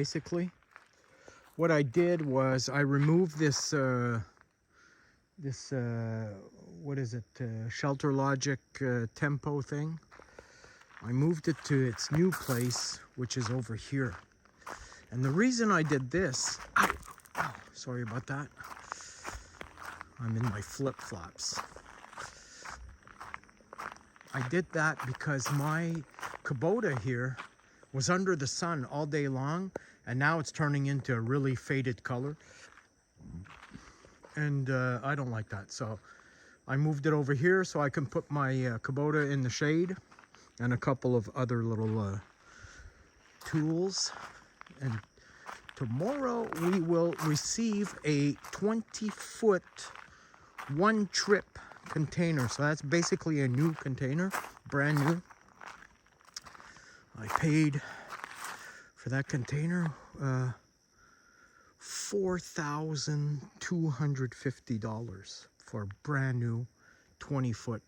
basically. What I did was I removed this what is it, Shelter Logik tempo thing. I moved it to its new place, which is over here. And the reason I did this, ow, sorry about that. I'm in my flip-flops. I did that because my Kubota here was under the sun all day long, and now it's turning into a really faded color. And I don't like that, so I moved it over here so I can put my Kubota in the shade and a couple of other little tools. And tomorrow we will receive a 20-foot one-trip container. So that's basically a new container, brand new. I paid for that container $4,250 for a brand new 20-foot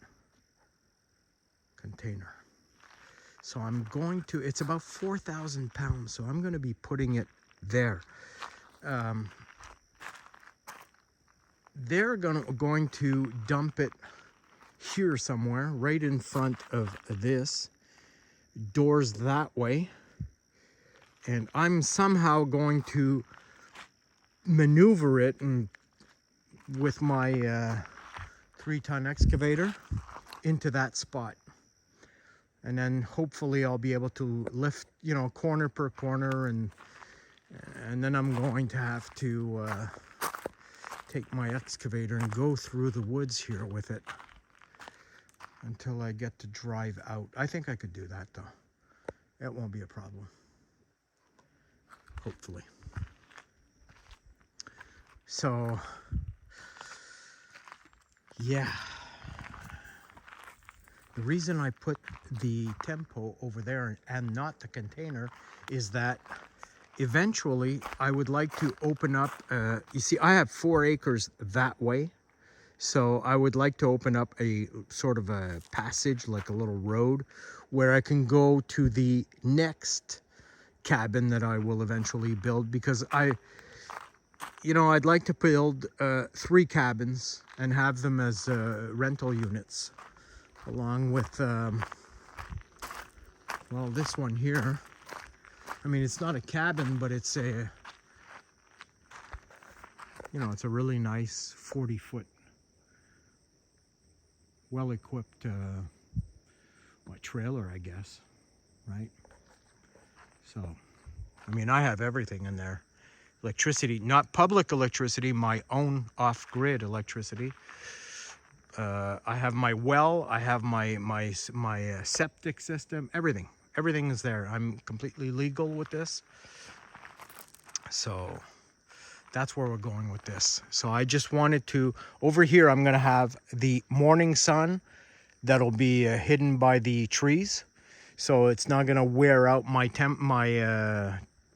container. So I'm going to, it's about 4,000 pounds, so I'm going to be putting it there. They're going to dump it here somewhere, right in front of this. Doors that way. And I'm somehow going to maneuver it and with my 3-ton excavator into that spot. And then hopefully I'll be able to lift, you know, corner per corner, and then I'm going to have to take my excavator and go through the woods here with it until I get to drive out. I think I could do that though. It won't be a problem. Hopefully. So, yeah. The reason I put the tempo over there and not the container is that eventually I would like to open up, you see I have 4 acres that way. So I would like to open up a sort of a passage, like a little road, where I can go to the next cabin that I will eventually build, because I'd like to build 3 cabins and have them as rental units, along with, well, this one here. I mean, it's not a cabin, but it's a, it's a really nice 40-foot, well-equipped trailer, I guess, right? So, I mean, I have everything in there. Electricity, not public electricity, my own off-grid electricity. I have my well, I have my septic system, everything. Everything is there. I'm completely legal with this. So that's where we're going with this. So I just wanted to, over here, I'm going to have the morning sun that'll be hidden by the trees. So it's not going to wear out my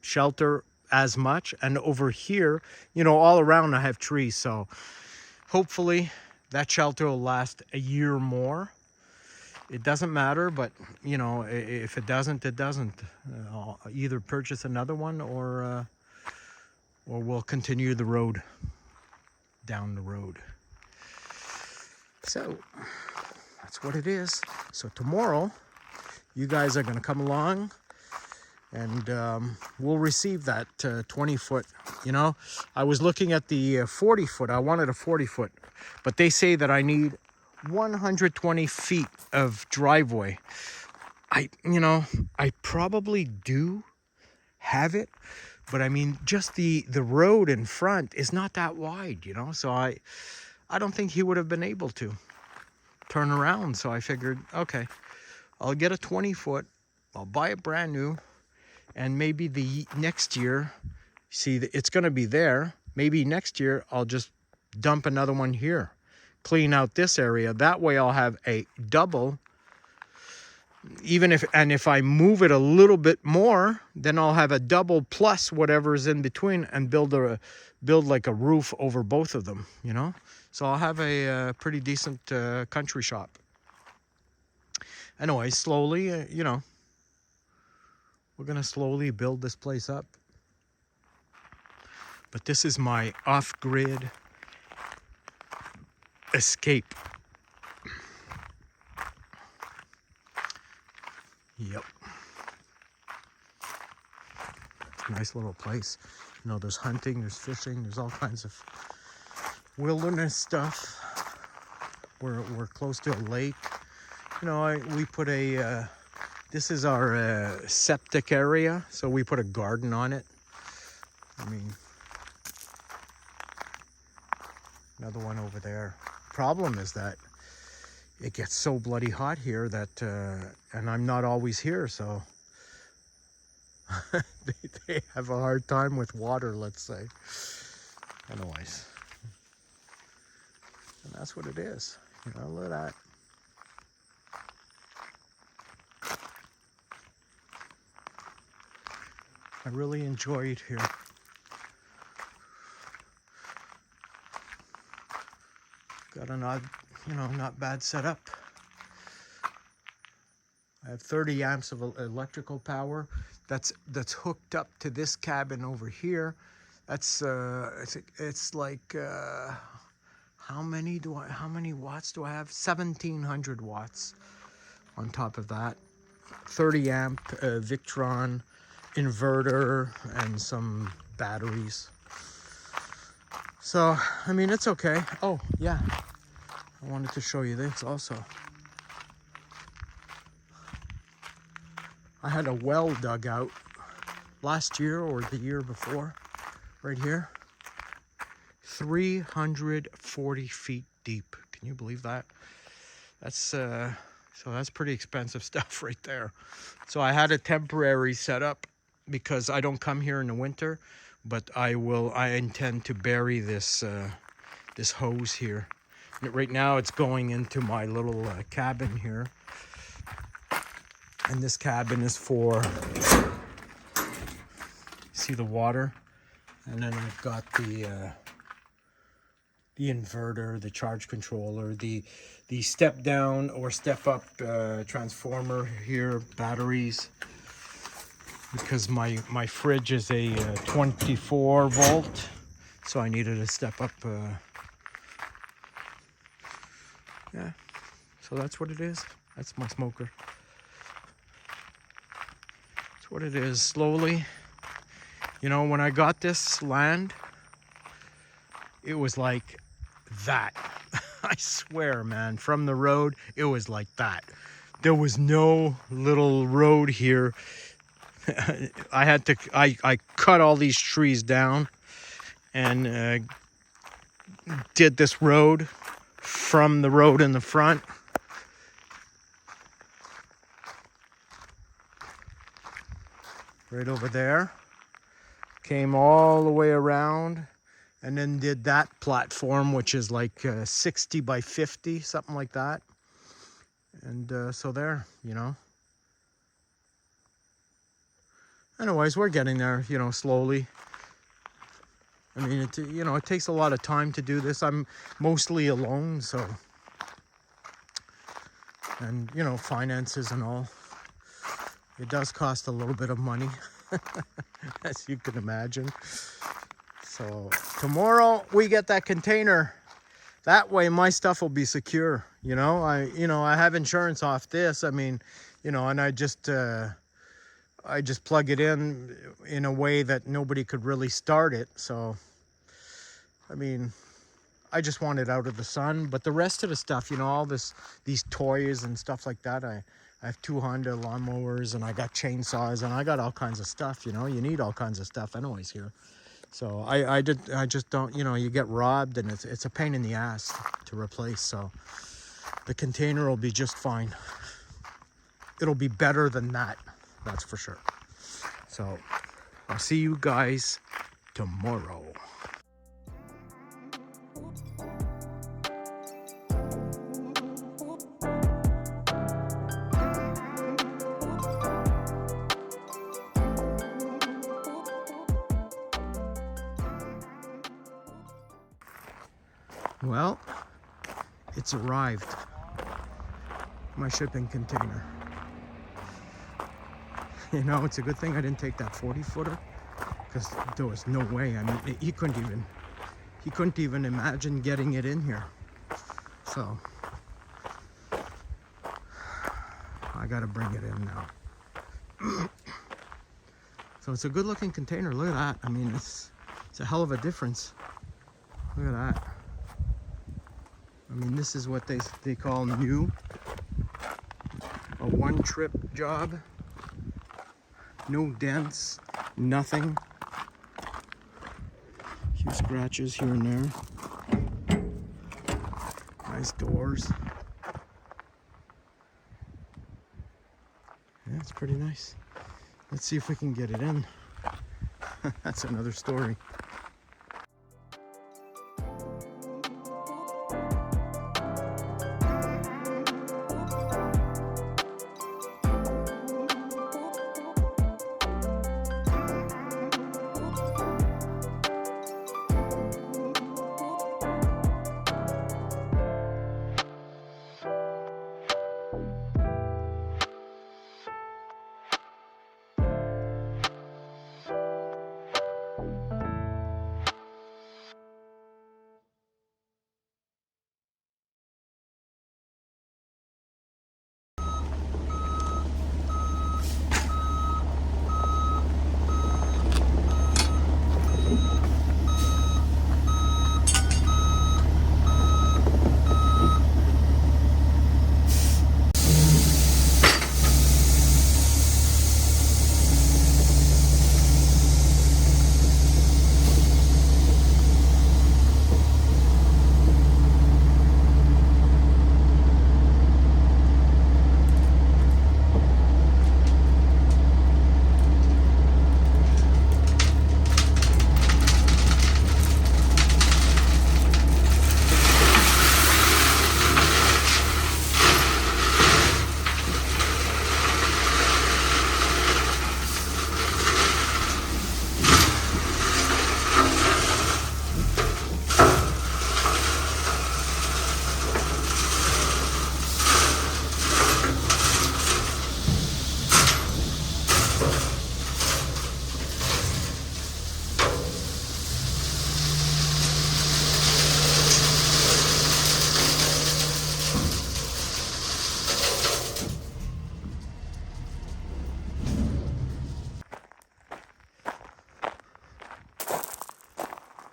shelter as much. And over here, all around I have trees. So hopefully that shelter will last a year more. It doesn't matter, but if it doesn't, it doesn't. I'll either purchase another one or we'll continue the road, down the road. So that's what it is. So tomorrow, you guys are going to come along, and we'll receive that 20-foot. I was looking at the 40-foot. I wanted a 40-foot, but they say that I need 120 feet of driveway. I probably do have it, but I mean, just the road in front is not that wide, so I don't think he would have been able to turn around. So I figured, okay, I'll get a 20-foot, I'll buy it brand new, and maybe the next year, see, it's going to be there. Maybe next year I'll just dump another one here, clean out this area. That way I'll have a double. If I move it a little bit more, then I'll have a double plus whatever's in between, and build like a roof over both of them, So I'll have a pretty decent country shop. Anyway, slowly, we're going to slowly build this place up. But this is my off-grid escape. Yep. Nice little place. You know, there's hunting, there's fishing, there's all kinds of wilderness stuff. We're close to a lake. You know, we put a, this is our septic area, so we put a garden on it. I mean, another one over there. Problem is that it gets so bloody hot here that, and I'm not always here, so they have a hard time with water, let's say. Anyways, and that's what it is. You know, look at that. I really enjoy it here. Got an odd, you know, not bad setup. I have 30 amps of electrical power. That's hooked up to this cabin over here. That's I think it's like how many watts do I have? 1700 watts on top of that. 30 amp Victron inverter and some batteries. So, I mean, it's okay. Oh, yeah. I wanted to show you this also. I had a well dug out last year or the year before, right here. 340 feet deep. Can you believe that? That's so that's pretty expensive stuff right there. So I had a temporary setup because I don't come here in the winter, but I intend to bury this this hose here. Right now it's going into my little cabin here. And this cabin is for, see the water? And then I've got the inverter, the charge controller, the step down or step up transformer here, batteries. Because my fridge is a 24 volt, so I needed a step up. Yeah, so that's what it is. That's my smoker. That's what it is. Slowly, you know, when I got this land, it was like that. I swear, man, from the road, it was like that. There was no little road here. I cut all these trees down and did this road from the road in the front. Right over there. Came all the way around and then did that platform, which is like 60 by 50, something like that. And so there, you know. Anyways, we're getting there, you know, slowly. I mean, you know, it takes a lot of time to do this. I'm mostly alone, so. And, you know, finances and all. It does cost a little bit of money, as you can imagine. So tomorrow we get that container. That way my stuff will be secure, you know. I have insurance off this. I mean, you know, and I just plug it in a way that nobody could really start it. So, I mean, I just want it out of the sun. But the rest of the stuff, you know, all these toys and stuff like that, I have 2 Honda lawnmowers and I got chainsaws and I got all kinds of stuff, you know. You need all kinds of stuff anyways here. So I just don't, you know, you get robbed and it's a pain in the ass to replace. So the container will be just fine. It'll be better than that. That's for sure. So I'll see you guys tomorrow. Well, it's arrived. My shipping container. You know, it's a good thing I didn't take that 40-footer because there was no way. I mean, he couldn't even imagine getting it in here. So I got to bring it in now. So it's a good looking container. Look at that. I mean, it's a hell of a difference. Look at that. I mean, this is what they call new. A one-trip job. No dents, nothing. A few scratches here and there. Nice doors. Yeah, it's pretty nice. Let's see if we can get it in. That's another story.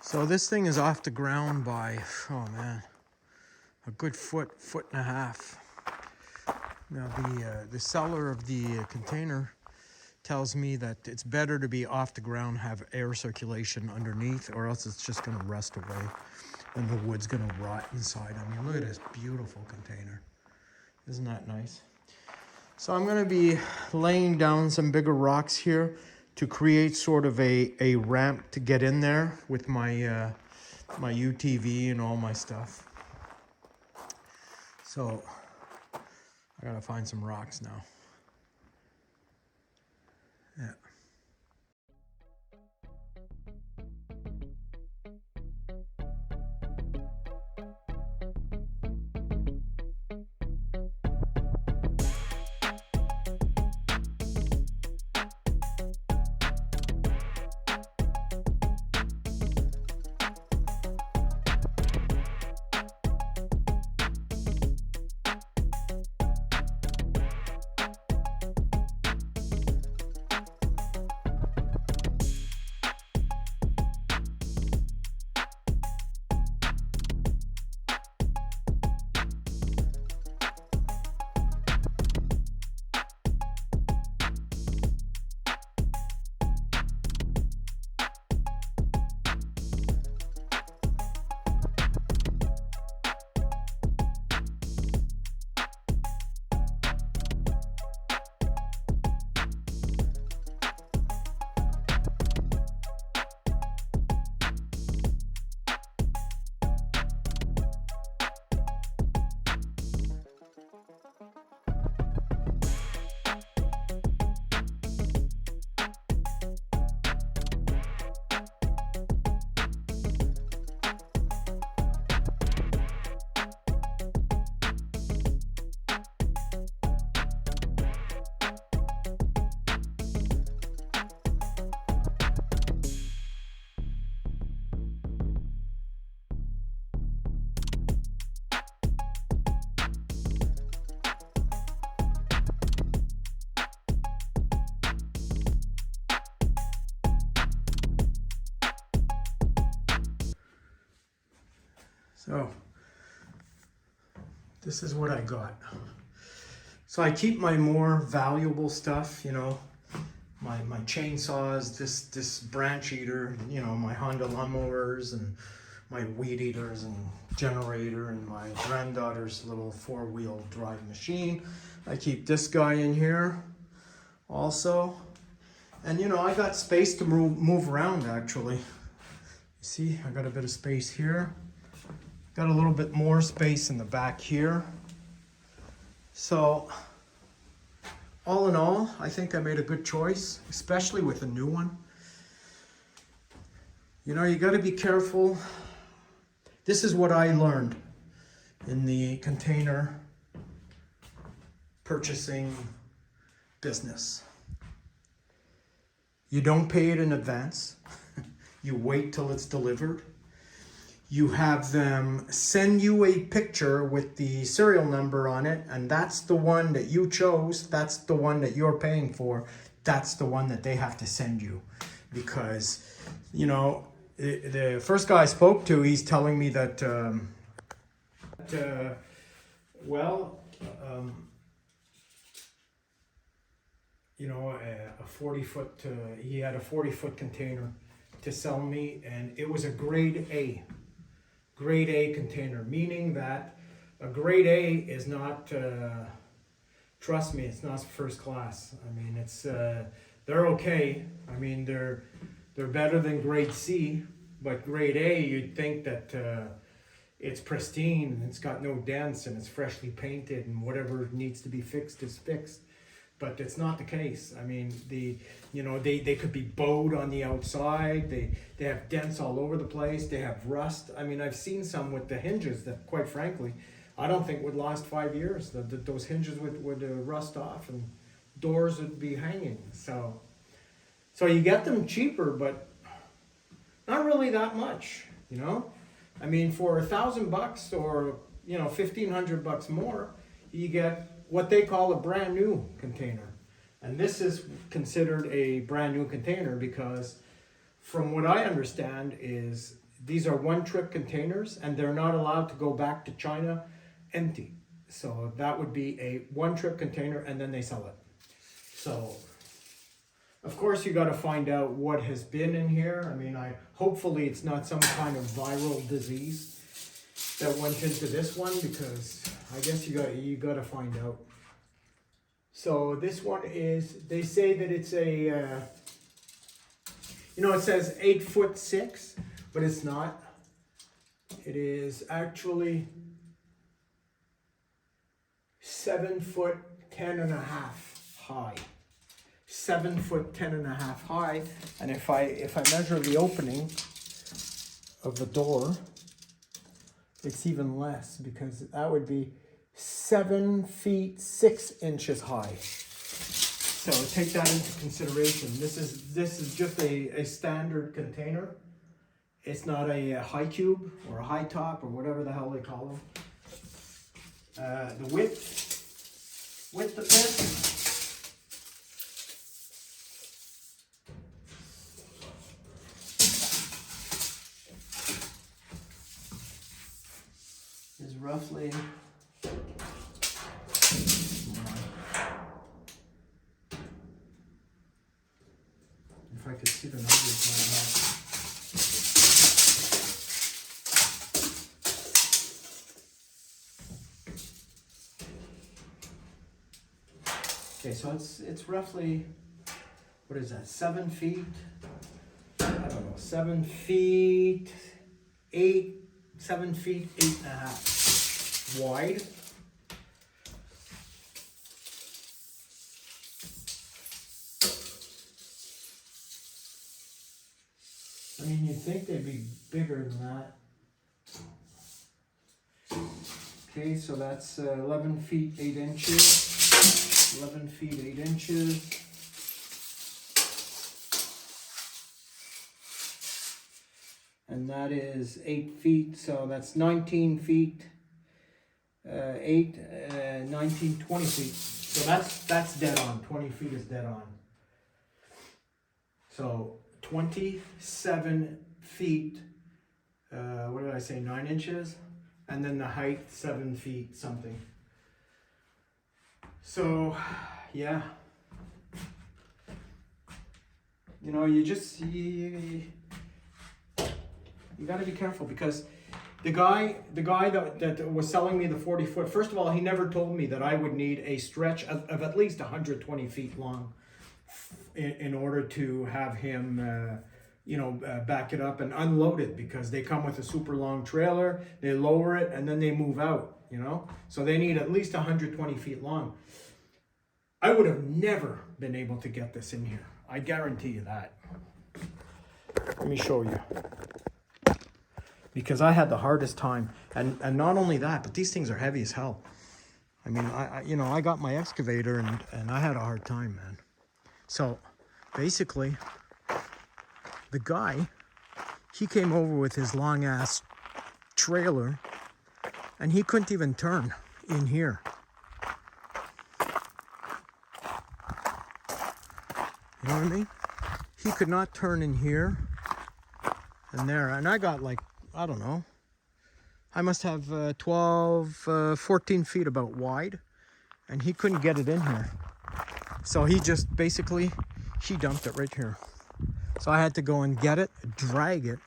So this thing is off the ground by, oh man, a good foot and a half. Now the seller of the container tells me that it's better to be off the ground, have air circulation underneath, or else it's just gonna rust away and the wood's gonna rot inside. I mean, look at this beautiful container. Isn't that nice? So I'm gonna be laying down some bigger rocks here to create sort of a ramp to get in there with my my UTV and all my stuff. So I gotta find some rocks now. Yeah. So this is what I got. So I keep my more valuable stuff, you know, my chainsaws, this branch eater, you know, my Honda lawnmowers and my weed eaters and generator and my granddaughter's little 4-wheel drive machine. I keep this guy in here also. And you know, I got space to move around actually. You see, I got a bit of space here. Got a little bit more space in the back here. So, all in all, I think I made a good choice, especially with a new one. You know, you got to be careful. This is what I learned in the container purchasing business. You don't pay it in advance. You wait till it's delivered. You have them send you a picture with the serial number on it, and that's the one that you chose. That's the one that you're paying for. That's the one that they have to send you. Because, you know, the first guy I spoke to, he's telling me that, you know, a 40-foot, he had a 40-foot container to sell me, and it was a grade A container, meaning that a grade A is not, trust me, it's not first class. I mean, it's, they're okay. I mean, they're better than grade C, but grade A, you'd think that it's pristine and it's got no dents and it's freshly painted and whatever needs to be fixed is fixed. But it's not the case. I mean, you know, they could be bowed on the outside. They have dents all over the place. They have rust. I mean, I've seen some with the hinges that, quite frankly, I don't think would last 5 years. Those hinges would rust off and doors would be hanging. So you get them cheaper, but not really that much, you know? I mean, for $1,000 or, you know, $1,500 more, you get what they call a brand new container. And this is considered a brand new container because from what I understand is these are one-trip containers and they're not allowed to go back to China empty. So that would be a one-trip container and then they sell it. So of course you got to find out what has been in here. I mean, hopefully it's not some kind of viral disease that went into this one, because I guess you got to find out. So this one is, they say that it's a, you know, it says 8'6", but it's not. It is actually 7'10.5" high. 7'10.5" high. And if I measure the opening of the door, it's even less, because that would be 7 feet 6 inches high. So take that into consideration. This is just a standard container. It's not a high cube or a high top or whatever the hell they call them. The width of this is roughly, if I could see the numbers right now. Okay, so it's roughly, what is that, 7 feet? I don't know, 7 feet 8, 7 feet 8.5 wide. I mean, you'd think they'd be bigger than that. Okay, so that's 11 feet 8 inches. 11 feet 8 inches. And that is 8 feet, so that's 19 feet, 19, 20 feet. So that's dead on. 20 feet is dead on. So 27 feet, what did I say, 9 inches? and then the height 7 feet something. So yeah, you know, you just you got to be careful, because the guy that was selling me the 40 foot, first of all, he never told me that I would need a stretch of at least 120 feet long in order to have him back it up and unload it, because they come with a super long trailer, they lower it, and then they move out, you know? So they need at least 120 feet long. I would have never been able to get this in here. I guarantee you that. Let me show you. Because I had the hardest time. And not only that, but these things are heavy as hell. I mean, I got my excavator and I had a hard time, man. So basically, the guy, he came over with his long ass trailer and he couldn't even turn in here. You know what I mean? He could not turn in here and there. And I got like, I don't know, I must have 14 feet about wide, and he couldn't get it in here. So he just basically, he dumped it right here. So I had to go and get it, drag it,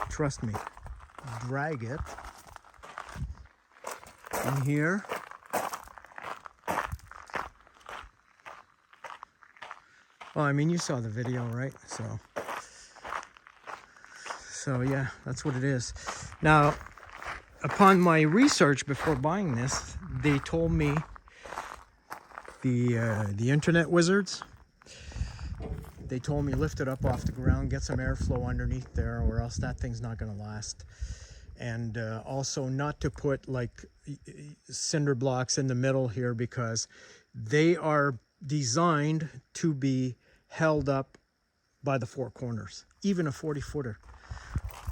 trust me, drag it in here. Well, I mean, you saw the video, right? So yeah, that's what it is. Now, upon my research before buying this, they told me, the internet wizards, they told me lift it up off the ground, get some airflow underneath there, or else that thing's not going to last. And also not to put like cinder blocks in the middle here, because they are designed to be held up by the four corners, even a 40-footer.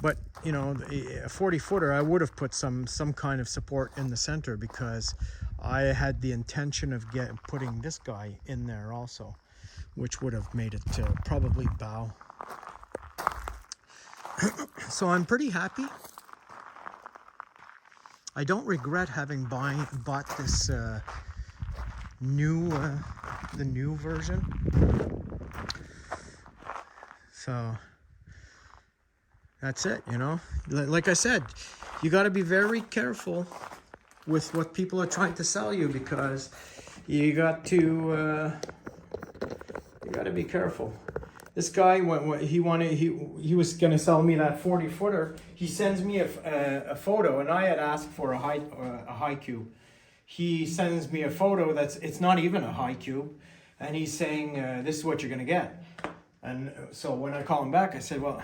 But, you know, a 40-footer, I would have put some kind of support in the center, because I had the intention of putting this guy in there also, which would have made it probably bow. So I'm pretty happy. I don't regret having bought this the new version. So that's it, you know. Like I said, you got to be very careful with what people are trying to sell you, because you got to be careful. This guy, he was gonna sell me that 40-footer. He sends me a photo, and I had asked for a high cube. He sends me a photo it's not even a high cube, and he's saying this is what you're gonna get. And so when I call him back, I said, well,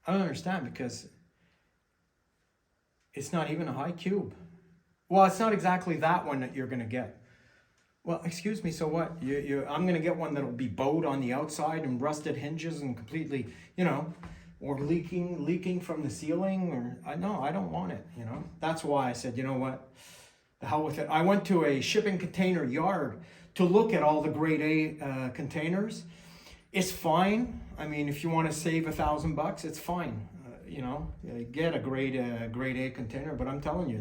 I don't understand, because it's not even a high cube. Well, it's not exactly that one that you're gonna get. Well, excuse me, so what? I'm gonna get one that'll be bowed on the outside and rusted hinges and completely, you know, or leaking from the ceiling, or no, I don't want it, you know. That's why I said, you know what, the hell with it. I went to a shipping container yard to look at all the grade A containers. It's fine. I mean, if you want to save $1,000, it's fine. You know, get a grade A container, but I'm telling you,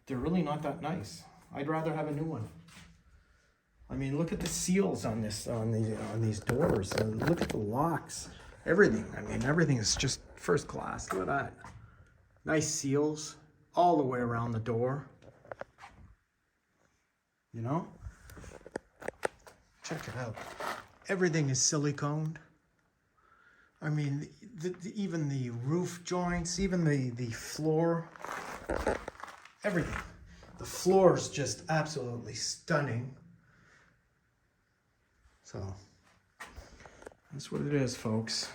they're really not that nice. I'd rather have a new one. I mean, look at the seals on these doors, and look at the locks, everything. I mean, everything is just first class. Look at that. Nice seals all the way around the door. You know? Check it out. Everything is siliconed. I mean, even the roof joints, even the floor, everything. The floor is just absolutely stunning. So, that's what it is, folks.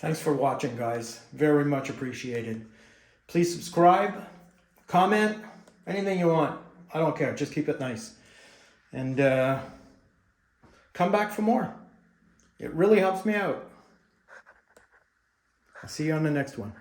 Thanks for watching, guys. Very much appreciated. Please subscribe, comment, anything you want. I don't care. Just keep it nice. And come back for more. It really helps me out. I'll see you on the next one.